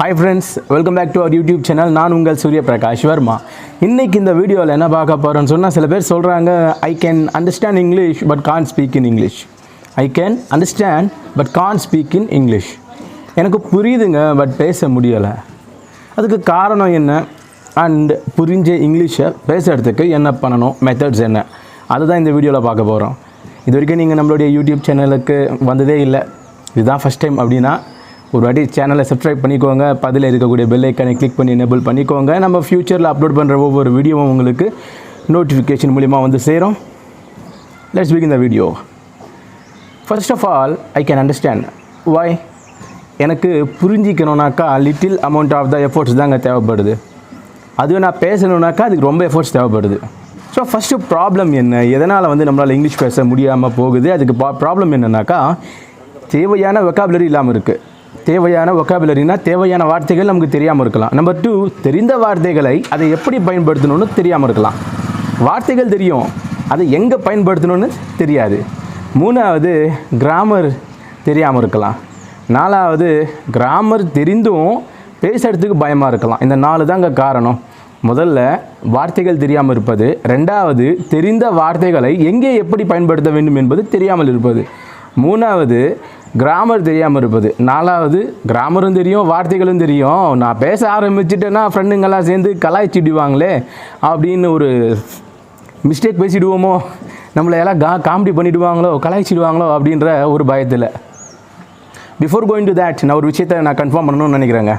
Hi friends, welcome back to our YouTube channel. நான் உங்கள் சூரிய பிரகாஷ் வர்மா. இன்னைக்கு இந்த வீடியோவில் என்ன பார்க்க போகிறோன்னு சொன்னால் சில பேர் சொல்கிறாங்க I can understand English but can't speak in English. I can understand but can't speak in English. எனக்கு புரியுதுங்க பட் பேச முடியலை. அதுக்கு காரணம் என்ன அண்ட் புரிஞ்ச இங்கிலீஷை பேசுகிறதுக்கு என்ன பண்ணணும், மெத்தட்ஸ் என்ன, அதுதான் இந்த வீடியோவில் பார்க்க போகிறோம். இது வரைக்கும் நீங்கள் நம்மளுடைய யூடியூப் சேனலுக்கு வந்ததே இல்லை, இதுதான் ஃபஸ்ட் டைம் அப்படின்னா ஒரு வாட்டி சேனலை சப்ஸ்கிரைப் பண்ணிக்கோங்க. பதில் இருக்கக்கூடிய பெல் ஐக்கானை கிளிக் பண்ணி எனேபிள் பண்ணிக்கோங்க. நம்ம ஃப்யூச்சரில் அப்லோட் பண்ணுற ஒவ்வொரு வீடியோவும் உங்களுக்கு நோட்டிஃபிகேஷன் மூலிமா வந்து சேரும். Let's begin the video. First of all I can understand. Why? எனக்கு புரிஞ்சிக்கணுன்னாக்கா little amount of the efforts தாங்க தேவைப்படுது. அதுவே நான் பேசணுன்னாக்கா அதுக்கு ரொம்ப எஃபோர்ட்ஸ் தேவைப்படுது. ஸோ ஃபஸ்ட்டு ப்ராப்ளம் என்ன, எதனால் வந்து நம்மளால் இங்கிலீஷ் பேச முடியாமல் போகுது, அதுக்கு ப்ராப்ளம் என்னன்னாக்கா தேவையான வொக்காபுலரி இல்லாமல் இருக்குது. தேவையான வொக்காபுலரினா தேவையான வார்த்தைகள் நமக்கு தெரியாமல் இருக்கலாம். நம்பர் 2, தெரிந்த வார்த்தைகளை அதை எப்படி பயன்படுத்தணும்னு தெரியாமல் இருக்கலாம். வார்த்தைகள் தெரியும், அதை எங்கே பயன்படுத்தணும்னு தெரியாது. 3வது கிராமர் தெரியாமல் இருக்கலாம். 4வது கிராமர் தெரிந்தும் பேசுகிறதுக்கு பயமாக இருக்கலாம். இந்த 4 தாங்க காரணம். முதல்ல வார்த்தைகள் தெரியாமல் இருப்பது, 2வது தெரிந்த வார்த்தைகளை எங்கே எப்படி பயன்படுத்த வேண்டும் என்பது தெரியாமல் இருப்பது, 3வது கிராமர் தெரியாமல் இருப்பது, 4வது கிராமரும் தெரியும் வார்த்தைகளும் தெரியும், நான் பேச ஆரம்பிச்சிட்டேன்னா ஃப்ரெண்டுங்கெல்லாம் சேர்ந்து கலாய்ச்சிடுவாங்களே அப்படின்னு ஒரு மிஸ்டேக் பேசிடுவோமோ, நம்மளை எல்லாம் காமெடி பண்ணிவிடுவாங்களோ கலாய்ச்சிடுவாங்களோ அப்படின்ற ஒரு பயத்தில். பிஃபோர் கோயிங் டு தேட் நான் ஒரு விஷயத்தை நான் கன்ஃபார்ம் பண்ணணும்னு நினைக்கிறேங்க.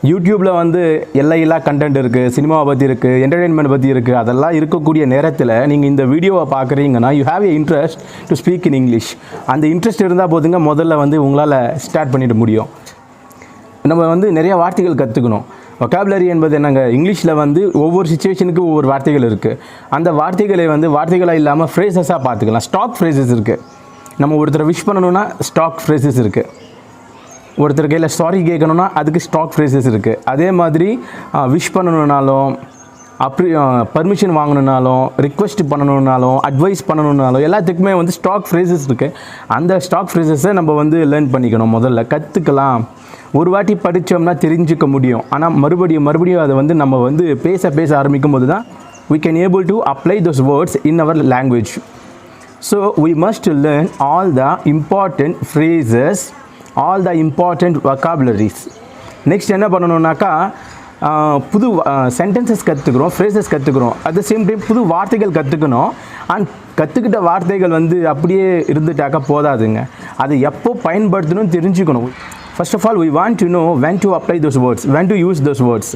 யூடியூப்பில் வந்து எல்லையில்லா கண்டென்ட் இருக்குது, சினிமாவை பற்றி இருக்குது, என்டர்டெயின்மெண்ட் பற்றி இருக்குது. அதெல்லாம் இருக்கக்கூடிய நேரத்தில் நீங்கள் இந்த வீடியோவை பார்க்குறீங்கன்னா you have A interest to speak in English. அந்த இன்ட்ரெஸ்ட் இருந்தால் போதுங்க முதல்ல வந்து உங்களால் ஸ்டார்ட் பண்ணிட முடியும். நம்ம வந்து நிறைய வார்த்தைகள் கற்றுக்கணும். வொக்காபுலரி என்பது என்னங்க, இங்கிலீஷில் வந்து ஒவ்வொரு சுச்சுவேஷனுக்கு ஒவ்வொரு வார்த்தைகள் இருக்குது. அந்த வார்த்தைகளை வந்து வார்த்தைகளாக இல்லாமல் ஃப்ரேசஸாக பார்த்துக்கலாம். ஸ்டாக் ஃப்ரேசஸ் இருக்குது. நம்ம ஒருத்தரை விஷ் பண்ணணுன்னா ஸ்டாக் ஃப்ரேசஸ் இருக்குது. ஒருத்தர் கையில் சாரி கேட்கணுன்னா அதுக்கு ஸ்டாக் ஃப்ரேசஸ் இருக்குது. அதே மாதிரி விஷ் பண்ணணுன்னாலும் பர்மிஷன் வாங்கணுன்னாலும் ரிக்வெஸ்ட் பண்ணணுன்னாலும் அட்வைஸ் பண்ணணுன்னாலும் எல்லாத்துக்குமே வந்து ஸ்டாக் ஃப்ரேசஸ் இருக்குது. அந்த ஸ்டாக் ஃப்ரேசஸை நம்ம வந்து லேர்ன் பண்ணிக்கணும், முதல்ல கற்றுக்கலாம். ஒரு வாட்டி படித்தோம்னா தெரிஞ்சுக்க முடியும். ஆனால் மறுபடியும் அதை வந்து நம்ம வந்து பேச ஆரம்பிக்கும் போது தான் we can able to apply those words in our language. So we must learn all the important phrases, all the important vocabularies. Next என்ன பண்ணணுன்னாக்கா புது சென்டென்சஸ் கற்றுக்குறோம், ஃப்ரேசஸ் கற்றுக்குறோம். அட் த சேம் டைம் புது வார்த்தைகள் கற்றுக்கணும். அண்ட் கற்றுக்கிட்ட வார்த்தைகள் வந்து அப்படியே இருந்துட்டாக்கா போதாதுங்க, அதை எப்போ பயன்படுத்தணும்னு தெரிஞ்சுக்கணும். First of all we want to know when to apply those words, when to use those words.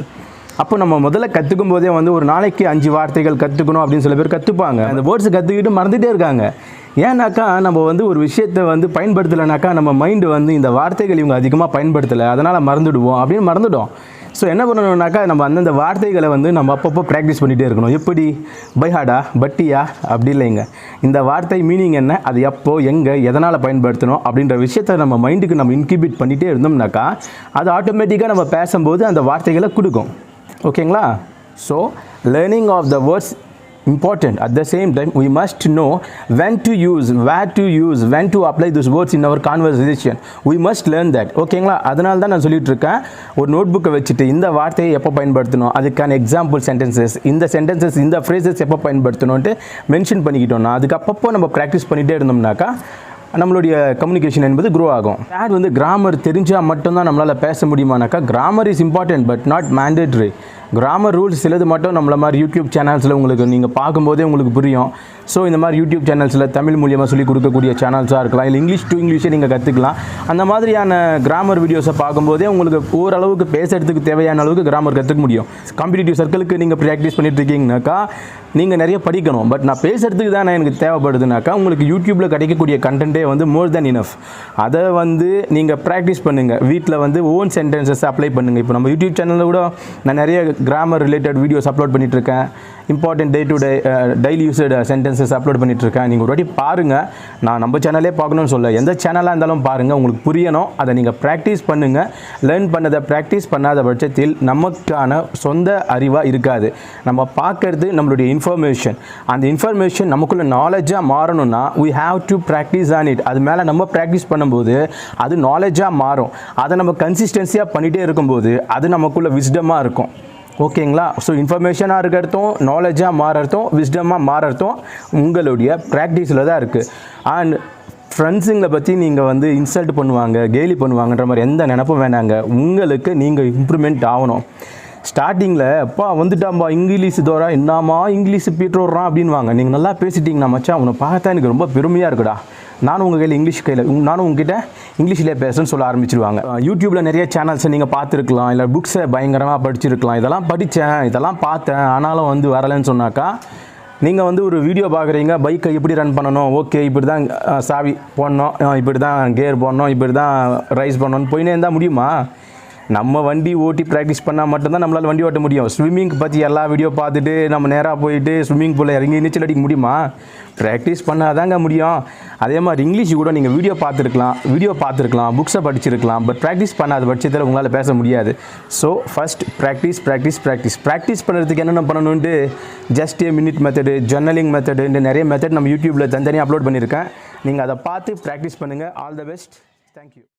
அப்போ நம்ம முதல்ல கற்றுக்கும் போதே வந்து ஒரு நாளைக்கு 5 வார்த்தைகள் கற்றுக்கணும் அப்படின்னு சில பேர் கற்றுப்பாங்க. அந்த வேர்ட்ஸ் கற்றுக்கிட்டு மறந்துகிட்டே இருக்காங்க. ஏன்னாக்கா நம்ம வந்து ஒரு விஷயத்தை வந்து பயன்படுத்தலைனாக்கா நம்ம மைண்டு வந்து இந்த வார்த்தைகள் இவங்க அதிகமாக பயன்படுத்தலை அதனால் மறந்துடுவோம் அப்படின்னு மறந்துவிடும். ஸோ என்ன பண்ணணுன்னாக்கா நம்ம அந்தந்த வார்த்தைகளை வந்து நம்ம அப்பப்போ ப்ராக்டிஸ் பண்ணிகிட்டே இருக்கணும். எப்படி? பைஹாடா, பட்டியா அப்படி இல்லைங்க. இந்த வார்த்தை மீனிங் என்ன, அது எப்போ, எங்கே, எதனால் பயன்படுத்தணும் அப்படின்ற விஷயத்தை நம்ம மைண்டுக்கு நம்ம இன்கிபிட் பண்ணிகிட்டே இருந்தோம்னாக்கா அது ஆட்டோமேட்டிக்காக நம்ம பேசும்போது அந்த வார்த்தைகளை கொடுக்கும். ஓகேங்களா? So learning of the words important. At the same time we must know when to use, where to use, when to apply those words in our conversation. We must learn that. ஓகேங்களா? அதனால தான் நான் சொல்லிட்டு இருக்கேன், ஒரு note புக்கை வச்சுட்டு இந்த வார்த்தையை எப்போ பயன்படுத்தணும், அதுக்கான எக்ஸாம்பிள் சென்டென்சஸ், இந்த சென்டென்சஸ், இந்த ஃப்ரேசஸ் எப்போ பயன்படுத்தணும்ட்டு மென்ஷன் பண்ணிக்கிட்டோம்னா அதுக்கு அப்பப்போ நம்ம ப்ராக்டிஸ் பண்ணிகிட்டே இருந்தோம்னாக்கா நம்மளுடைய கம்யூனிகேஷன் என்பது க்ரோ ஆகும். தேர்ட் வந்து கிராமர் தெரிஞ்சால் மட்டும்தான் நம்மளால் பேச முடியுமானாக்கா grammar is important but not mandatory. Grammar rules சிலது மட்டும் நம்மள மாதிரி யூடியூப் சேனல்ஸில் உங்களுக்கு நீங்கள் பார்க்கும்போதே உங்களுக்கு புரியும். ஸோ இந்த மாதிரி யூடியூப் சேனல்ஸில் தமிழ் மூலியமாக சொல்லிக் கொடுக்கக்கூடிய சேனல்ஸாக இருக்கலாம், இல்லை இங்கிலீஷ் டு இங்கிலீஷே நீங்கள் கற்றுக்கலாம். அந்த மாதிரியான கிராமர் வீடியோஸை பார்க்கும்போதே உங்களுக்கு ஓரளவுக்கு பேசுகிறதுக்கு தேவையான அளவுக்கு கிராமர் கற்றுக்க முடியும். காம்படிட்டிவ் சர்க்கிளுக்கு நீங்கள் ப்ராக்டிஸ் பண்ணிட்டு இருக்கீங்கனாக்கா நீங்கள் நிறைய படிக்கணும். பட் நான் பேசுகிறதுக்கு தான் எனக்கு தேவைப்படுதுனாக்கா உங்களுக்கு யூடியூப்பில் கிடைக்கக்கூடிய கண்டென்ட்டே வந்து மோர் தென் இனஃப். அதை வந்து நீங்கள் ப்ராக்டிஸ் பண்ணுங்கள். வீட்டில் வந்து ஓன் சென்டென்சஸ் அப்ளை பண்ணுங்கள். இப்போ நம்ம யூடியூப் சேனலில் கூட நான் நிறைய கிராமர் ரிலேட்டட் வீடியோஸ் அப்லோட் பண்ணிகிட்ருக்கேன். Important daily used sentences upload பண்ணிகிட்ருக்கேன். நீங்கள் ஒரு வாட்டி பாருங்கள். நான் நம்ம சேனலே பார்க்கணும்னு சொல்ல, எந்த சேனலாக இருந்தாலும் பாருங்கள், உங்களுக்கு புரியணும். அதை நீங்கள் ப்ராக்டிஸ் பண்ணுங்கள். லேர்ன் பண்ணதை ப்ராக்டிஸ் பண்ணாத பட்சத்தில் நமக்கான சொந்த அறிவாக இருக்காது. நம்ம பார்க்கறது நம்மளுடைய இன்ஃபர்மேஷன். அந்த இன்ஃபர்மேஷன் நமக்குள்ள நாலேஜாக மாறணும்னா we have to practice on it. அது மேலே நம்ம ப்ராக்டிஸ் பண்ணும்போது அது நாலேஜாக மாறும். அதை நம்ம கன்சிஸ்டன்சியாக பண்ணிகிட்டே இருக்கும்போது அது நமக்குள்ள விஸ்டமாக இருக்கும். ஓகேங்களா? ஸோ இன்ஃபர்மேஷனாக இருக்கிறதும் நாலேஜாக மாறுறதும் விஸ்டமாக மாறுறதும் உங்களுடைய ப்ராக்டிஸில் தான் இருக்குது. அண்ட் ஃப்ரெண்ட்ஸுங்களை பற்றி நீங்கள் வந்து இன்சல்ட் பண்ணுவாங்க, கேலி பண்ணுவாங்கன்ற மாதிரி எந்த நினப்பும் வேணாங்க. உங்களுக்கு நீங்கள் இம்ப்ரூவ்மெண்ட் ஆகணும். ஸ்டார்டிங்கில் அப்பா வந்துட்டாம்பா இங்கிலீஷ் தோறா என்னம்மா இங்கிலீஷ் பீட்டுறான் அப்படின்வாங்க. நீங்கள் நல்லா பேசிட்டீங்கன்னா மச்சான் அவனை பார்த்தா எனக்கு ரொம்ப பெருமையாக இருக்குடா, நானும் உங்கள் கையில் நானும் உங்ககிட்ட இங்கிலீஷ்லேயே பேசுன்னு சொல்ல ஆரம்பிச்சிருவாங்க. யூடியூப்பில் நிறைய சேனல்ஸை நீங்கள் பார்த்துருக்கலாம், இல்லை புக்ஸை பயங்கரமாக படிச்சிருக்கலாம். இதெல்லாம் படித்தேன், இதெல்லாம் பார்த்தேன், ஆனாலும் வந்து வரலைன்னு சொன்னாக்கா, நீங்கள் வந்து ஒரு வீடியோ பார்க்குறீங்க, பைக்கை எப்படி ரன் பண்ணணும், ஓகே இப்படி தான் சாவி போடணும், இப்படி தான் கியர் போடணும், இப்படி தான் ரைஸ் பண்ணணும்னு போயினே இருந்தால் முடியுமா? நம்ம வண்டி ஓட்டி ப்ராக்டிஸ் பண்ணால் மட்டும்தான் நம்மளால் வண்டி ஓட்ட முடியும். ஸ்விம்மிங் பற்றி எல்லா வீடியோ பார்த்துட்டு நம்ம நேராக போயிட்டு ஸ்விம்மிங் பூலில் இறங்கி நீச்சல் அடிக்க முடியுமா? ப்ராக்டிஸ் பண்ணாதாங்க முடியும். அதே மாதிரி இங்கிலீஷ் கூட நீங்கள் வீடியோ பார்த்துருக்கலாம், புக்ஸை படிச்சிருக்கலாம், பட் ப்ராக்டிஸ் பண்ணாத பட்சத்தில் உங்களால் பேச முடியாது. ஸோ ஃபஸ்ட் ப்ராக்டிஸ் பண்ணுறதுக்கு என்னென்ன பண்ணணுன்ட்டு just a minute method, journaling method, நிறைய மெத்தட் நம்ம யூடியூப்பில் தனித்தனியாக அப்லோட் பண்ணியிருக்கேன். நீங்கள் அதை பார்த்து ப்ராக்டிஸ் பண்ணுங்கள். All the best. தேங்க்யூ.